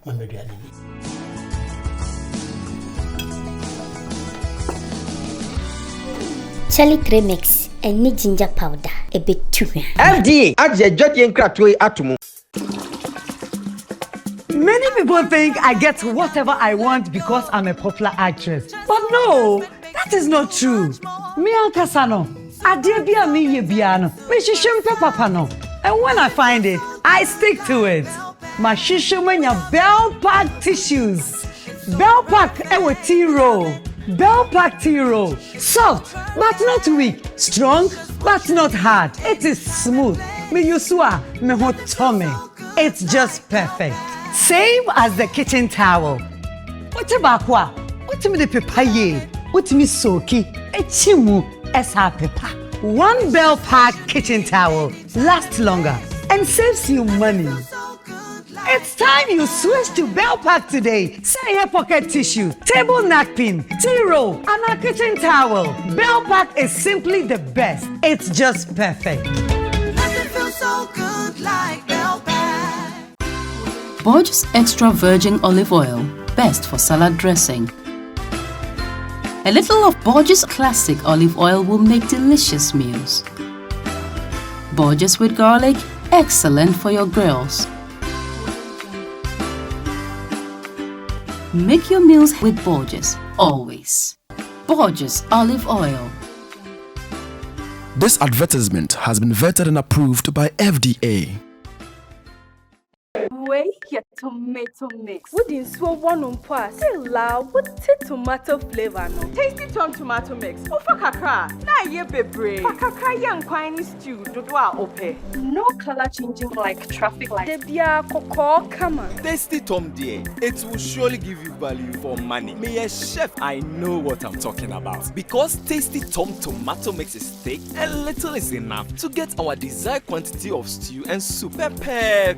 Mamma Granny. Charlie 3 mix and need ginger powder a bit too. FDA, add your judge and crack to atomo. Many people think I get whatever I want because I'm a popular actress. But no, that is not true. Me and Kasano, I dear be a me biano, me shishim papa no. And when I find it, I stick to it. My shishimanya Bell Pack tissues. Bell Pack with tea roll. Bell Pack tea roll. Soft but not weak. Strong but not hard. It is smooth. Me yusua me hot tummy. It's just perfect. Same as the kitchen towel. What about what? What me the papaye? What me soki? Echimu SE19 EP. One Bell Pack kitchen towel lasts longer and saves you money. It's time you switch to Bell Pack today. Say your pocket tissue, table napkin, tea roll, and a kitchen towel. Bell Pack is simply the best. It's just perfect. Nothing feels so good like Bell Pack. Borges extra virgin olive oil, best for salad dressing. A little of Borges classic olive oil will make delicious meals. Borges with garlic, excellent for your grills. Make your meals with Borges, always. Borges olive oil. This advertisement has been vetted and approved by FDA. Wait, your tomato mix. What is so one on pass? Say loud, what tomato flavor no? Tasty tomato mix. Oh, for kakra. Na ye bebre. For kakra young quiny stew. Dodwa ope. No color changing like traffic light. Debia koko kama. Tasty Tom dear, it will surely give you value for money. Me a chef, I know what I'm talking about. Because Tasty Tom tomato mix is thick and little is enough to get our desired quantity of stew and soup. Pepe.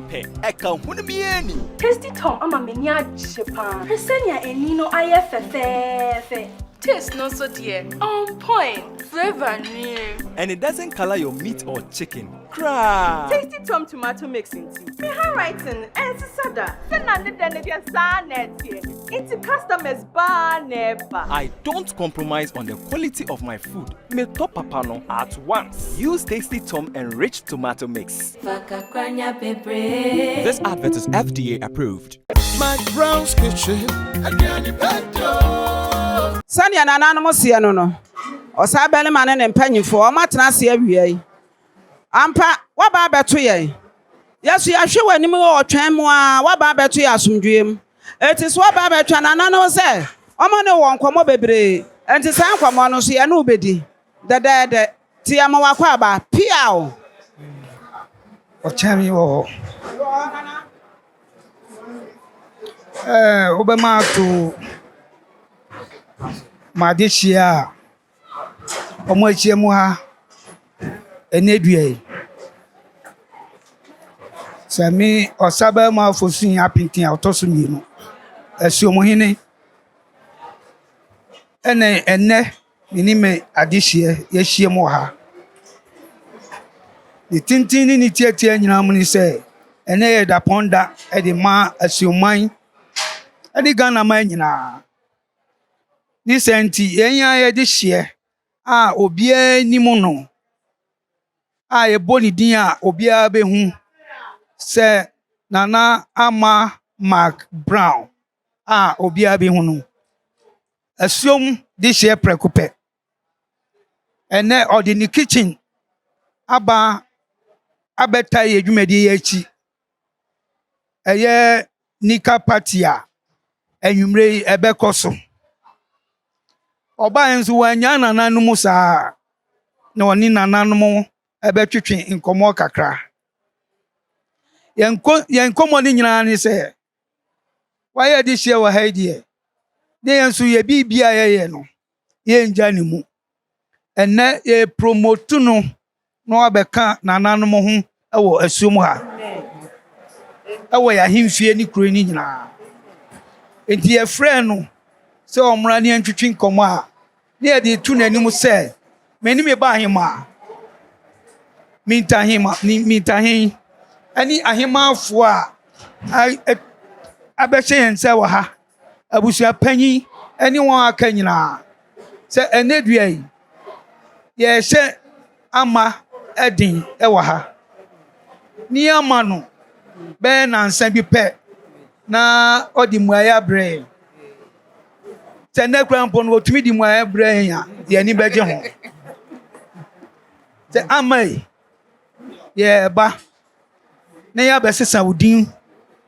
Tasty Tom, I'm a mania chipa. Presenia and Nino IFFF. Taste no so dear. On point. Flavor new. And it doesn't color your meat or chicken. Cry. Tasty Tom tomato mixing tea. Me handwriting and sada. It's customers bar never. I don't compromise on the quality of my food. Me top papano at once. Use Tasty Tom enriched tomato mix. This advert is FDA approved. McBrown's kitchen. Sanya nana no mo sie no no. Osa bele ma ne mpanyimfo o matena ase awia yi. Ampa waba beto ye. Yesu ya hwe wani mu o twan mu a waba beto ya asomdwem. Eti so waba betwa na no se omo ne won komo bebre. Enti san komo no so ye no obedi. Dede ti ama wakwa ba piao. O chami wo. Obama to Madishia Omochiemwa Enedue Sami Osaba ma fosun apintin autosuni no Asuom hene ene minime adihie yehie mo ha ni tintin ni tietie nyina mu ni se ene ye da ponda e de ma Asuoman edi Ghana man nyina ni senti yenya ye de hye a obia ni mu no a ye boni din a obia behu se Nana Ama McBrown a obia behu no Asuom de hye prekupe ene odi ni kitchen aba abeta ye dwumadi ye chi eye nika party a enwumre ebekoso oba enzu wanya nananum saa na oni nananum ebetwetwe nkomo kakra yenkomo ni nyina ni se waye di hye wa haidie ne yensu ye bibia ye no ye nja ni mu enne ye promote no abeka nananum ho ewo Asuom ha ewo ya himfie ni kuro ni nyina enti ye frɛ no se omra ne antwetwe nkomo a ne ye de tu nanim se meni me ba ahema mintahin ani ahema afo a abɛhye yense wa ha abusua panyi ani won aka nyina se enedua yi ye hye ama edin wa ha ni ama no be na nsa bi pɛ na odi muaya bre tene krampo no otumi di muaya bre ya ye ni beje ho te amai ye ba na ya be sesa odin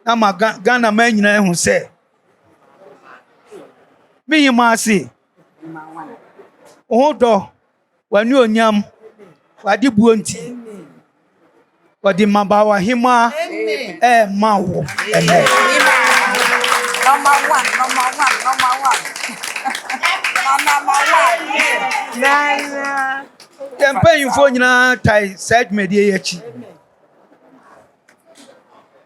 na ma Ghana man nyina ehu se mi yima ase odo wani onyam wadi buonti wadi mabawa hima mawo ene Number one. Nana. Campaign for nyina tai side media yachi.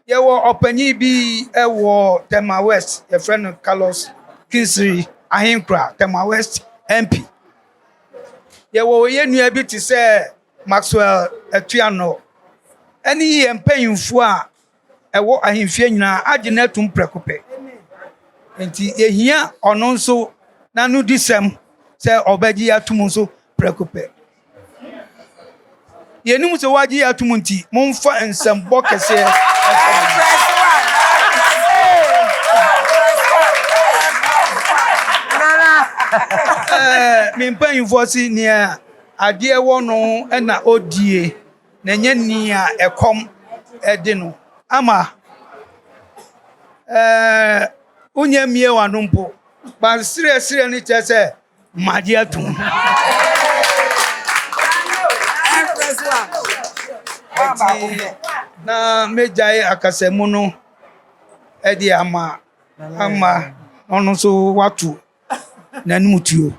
Ye wo opani bi e wo Tema West, your friend Carlos Kinsey Ahinkra, Tema West MP. Ye wo ye nua bi ti say Maxwell Etuano. Any campaign for e wo ahimfie nyina agena tum prekope. Enti ehia ono nso na no disem se obagi atum nso prekope. Yenim se wagi atum nti momfa ensembo kese. Me mpan voice ni ade wo no na odie na nya ni a ekom ede no ama unye mie wanumpo ba sire ni chese magi atum na mejai akasemu no edi ama ono so watu na numutuo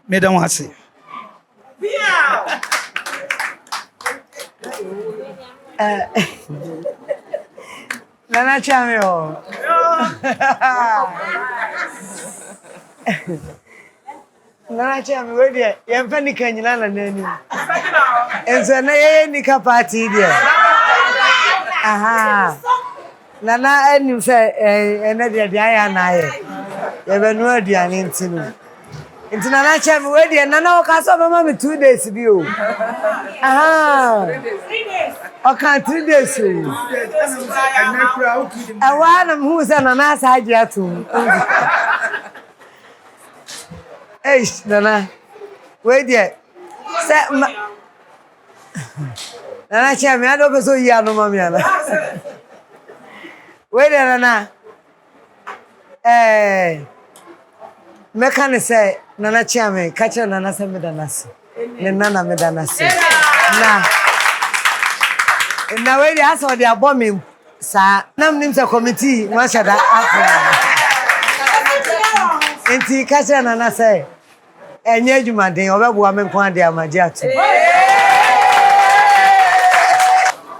meda wase Nana Chamio. Nana Chamio, where dear, you're funny can you learn a name? And so, Nika party, dear. Aha. Nana, and you say, another Diana, you have no idea into. Into Nana Chamio, where dear, Nana, Casa, Mamma, 2 days view. Aha. 3 days. Okay, 3 days. I want him who's an ass idea too. Hey, Nana. Wait there. Say, Nana Chami, I don't so ya no mami ana. Wait there, Nana. Mekane say, Nana Chami, catch Nana say me danasi. Ne Nana me danasi. Na wait there, so they abom me. Sa, nam nim sa committee, one shada after. Enti catch Nana say. Enye jumaden obebo ame kwan de amaje atu.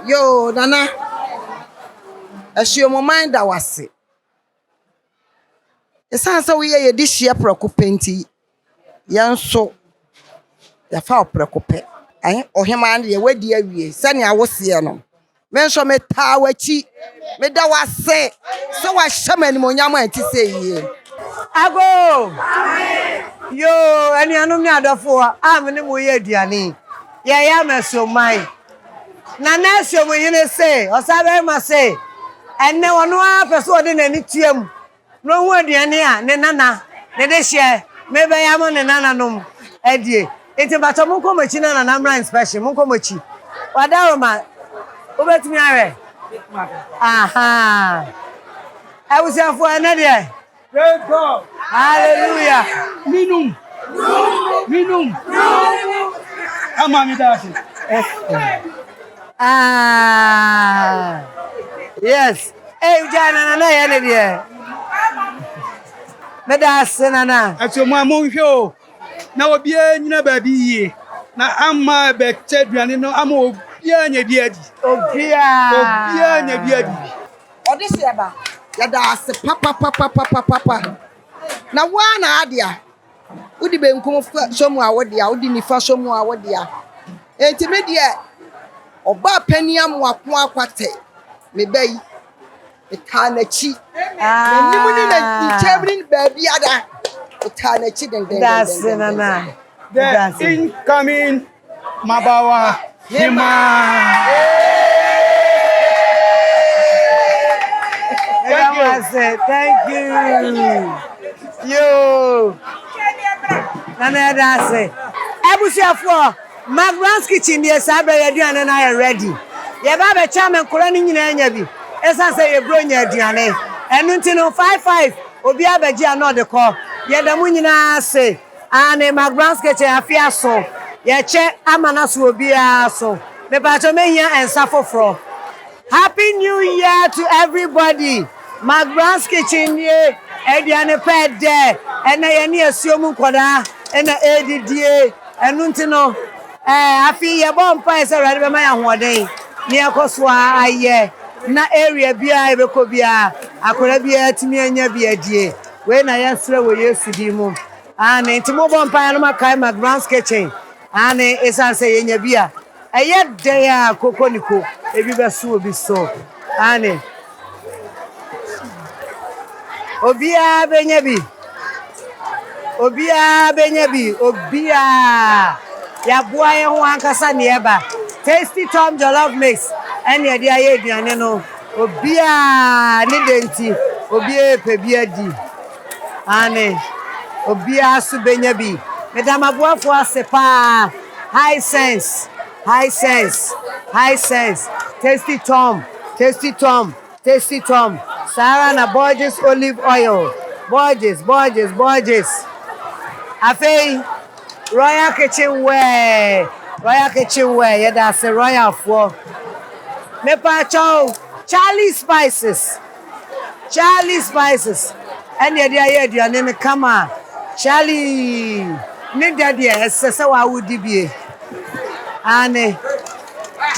Yo Nana Asuom mind that wase. Esanse we ye di hye prekope nti yenso ya fa prekope. Ahe ohema na ye wadi awie se ne awose no. Me nso me ta wachi me da wase se wa hyemani monyam anti se yie. Ago. Yo, any anum ni adofo am ni mo ye aduane. Ye ya mesoman. Na na Asuom yene say, osabe ma say, enne wono a peso de nani tuam. No hu aduane a ne nana, ne de hye, me be ya mo ne nana nom adie. Enti bato mo komachi na na mra inspection, mo komachi. Wadawo ma obetumi are. Aha. I was here for another. Praise God. Hallelujah. Minum. Amami dasi. Yes. Hey, Jana na ya ne dia. Me da senana. Asuom amu hwe na obi anyina ba bi yie. Na amma be cheduane no ama obi anya bi adi. Obi anya bi adi. Odi se ba. Ya da se papa. Na wa na adia. Udi be nkum somu awodia, udi nifa somu awodia. Enti me dia oba paniam wako akwate. Me bayi. Ita na chi. Ni mu ni na chebrin baby ada. Ita na chi den. That's nana. The incoming Mabawa Hima. Thank you. Yo. Nana dase. Ebusiafo, McBrown's kitchen dey sabe aduane na ready. Ye ba be chairman kora ni nyina anya bi. Esa say ye bronya aduane. Enu nti no 55 obi abaji ano de ko. Ye da mu nyina say ane McBrown's kitchen Afehyia so. Ye che amana so obi aso. Me ba to mehia ensa foforo. Happy New Year to everybody. McBrown's kitchen ye aduane pa de. Ena ye ni Asuom nkoda. Ena edidie enu nti no Afehyia bompa ese rade be ma ya hoden ni akoso aye na area bia ebeko bia akora bia timi anya bia die we na yesre we Yesu di mu ani nti mo bompa no makai McBrown's kitchen ani esanse yenya bia eye de ya kokoniko ebi be so obi so ani obia benyabi Obia ya boa ye ho ankasa ne eba Tasty Tom jollof mix ene ye dia ye aduane no obia ne denti obia pe bia di ane obia su benyabi medama boafo asepa high sense Tasty Tom Sarah na Borges olive oil Borges Afei Royal Kitchen Wear ye da se Royal for me pa chow Charlie Spices and ye dia ye aduane me kama Charlie ne dadie esese wa wudi bie ane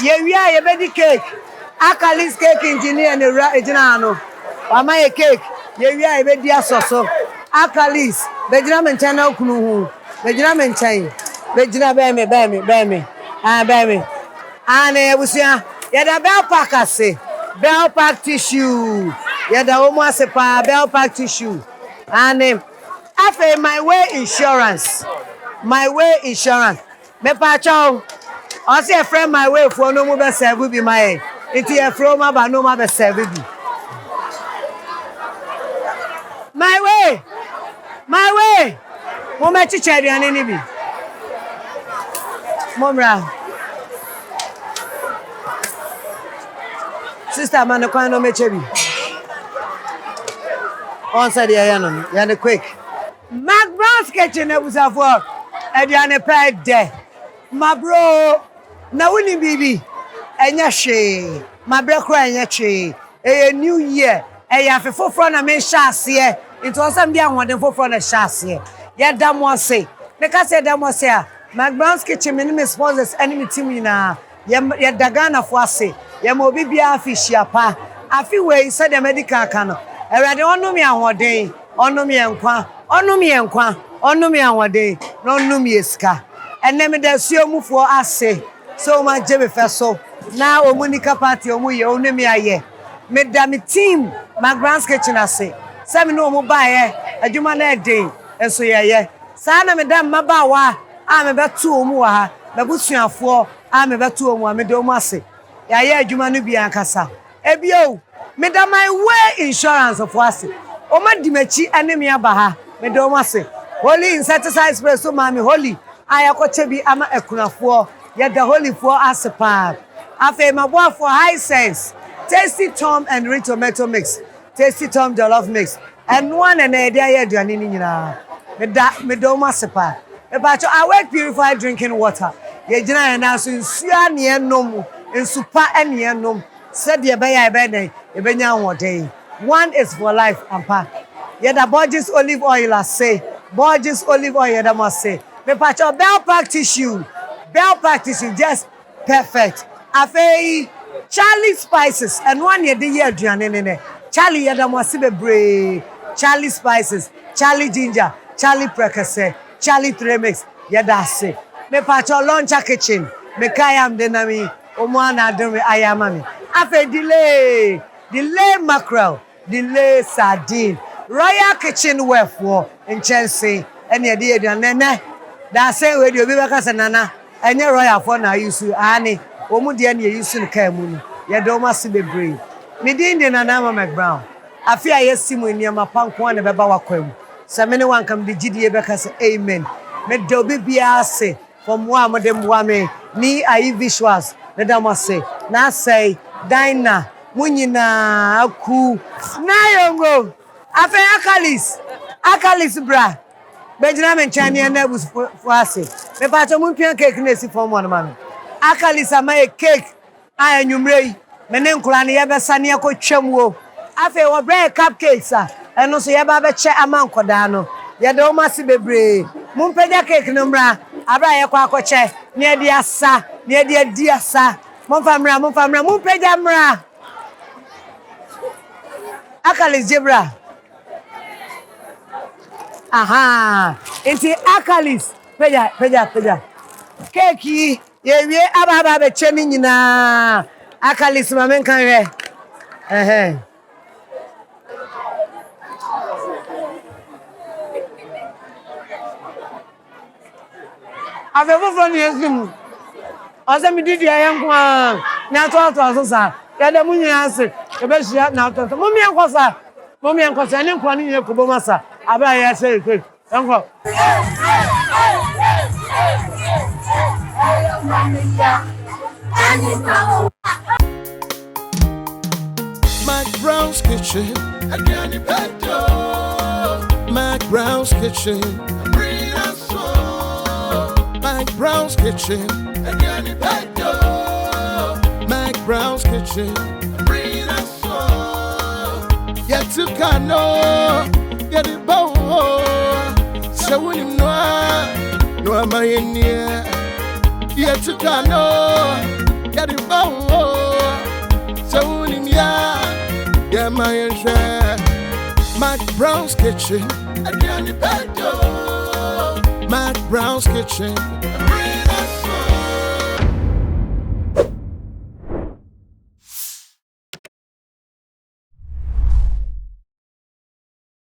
ye wia ye be di cake Akalis cake engineer ne ejina no wa ma ye cake ye wia ye be di asoso Akalis bejina menchana okunu hu bejina menchan bejina be me ane ebusia ye da bell pack ase bell pack tissue ye da omo ase pa bell pack tissue ane Afehyia my way insurance me pa chow o se friend my way for no mo be serve bi my enti e from aba no ma be serve bi my way mo me chiche aduane ni bi Momra. Sister man no kwan no mechebi. On said ya quick. McBrown's kitchen ebusafo. Ediane pa de. My bro, na wini bibi. Enya hwe. My bro kra enya hwe. A new year. Eya fefofro na me hyase. Into osam dia hoden fofro na hyase. Ya damo say. Make say damo say a McBrown's kitchen me sponsors enemy team na. Ya dagana fo ase. Ya mo bibia Afehyia Pa. Afehyia said the medical kano. Erade onum ya hoden. Onum ye nkwa. Onum ye nkwa. Onum ya hoden. No onum ye sika. Ene me da suomufo ase. So ma jebe feso. Na omunika party omu ye onum ya ye. Me da me team McBrown's kitchen ase. Say me no omu ba ye. Adwuma na eden. Enso ye. Sa na me da maba wa. A me betu omu wa ha. Me busuafo a me betu omu a me do omu ase. Ya ye adwuma no bia nkasa. Ebio me da my way insurance of ase. O ma di machi ane me aba ha. Me do omu ase. Holy insecticide spray so mami holy. Ayakoche bi ama ekunafo. Ya da holy for ase pa. Afehyia Ma for high sense. Tasty Tom and rich tomato mix. Tasty Tom jollof mix. And one and a day aduane ni nyina. Me do omu ase pa. I work purified drinking water. Ye jina na so nsuya ne enom, nsupa ene enom. Said ye be ya be den, ye be nya hoden. One is for life ampa. Ye da Borges olive oil I say. Borges olive oil that must say. Me pacho bell pack tissue. Bell pack tissue just perfect. Afehyia Charlie spices and one ye de ye aduane ne. Charlie ye da must be brave. Charlie spices, Charlie ginger, Charlie precase. Charlie Tremix, Yadase. Me pacho launcher kitchen. Me kayam denami. Omwana adome ayamami. Afe delay mackerel, delay sardine. Royal kitchen wherefore in Chelsea. Any idea nene. That same way you be back nana. Any royal for na use ani. Omudi any use in Kamuni. Yadoma sibe brave. Me din de nanama McBrown. Afehyia simu ni ma pankwa ne beba wakwam. So many one come the GDA beka say amen. Me do bibia say from one of them women ni ai visuals me da mo say na say dina munyina aku na yongo Afehyia akalis bra bejina me nchane na bus for ase me pa to munpia cake na si from one man akalis ama cake anwumrei me ne nkura ne ye besa ne akotwam wo Afehyia wo bread cupcakes eno so ye ba be che amankoda no ye de o masi bebre mumpeja cake no mra abra ye kwa akoche ne de asa ne de adi asa mumfamra mumpeja mra akalis jebra aha enti akalis peja cake ye wie aba be che ni nyina akalis ma men kan we Avevo from yesim. Asa mi didi ayankwa. Na to asosa. Ya da munyi ase. E be hia na to. Mummi enkosa ne nkwa ni yekobo masa. Aba ya se ke. Enko. McBrown's kitchen. McBrown's kitchen. McBrown's kitchen. McBrown's kitchen. Yet to cano, get it bow. So when you know am I in here? Yet to cano, get it bow. So when you yeah, my share. McBrown's kitchen. McBrown's kitchen.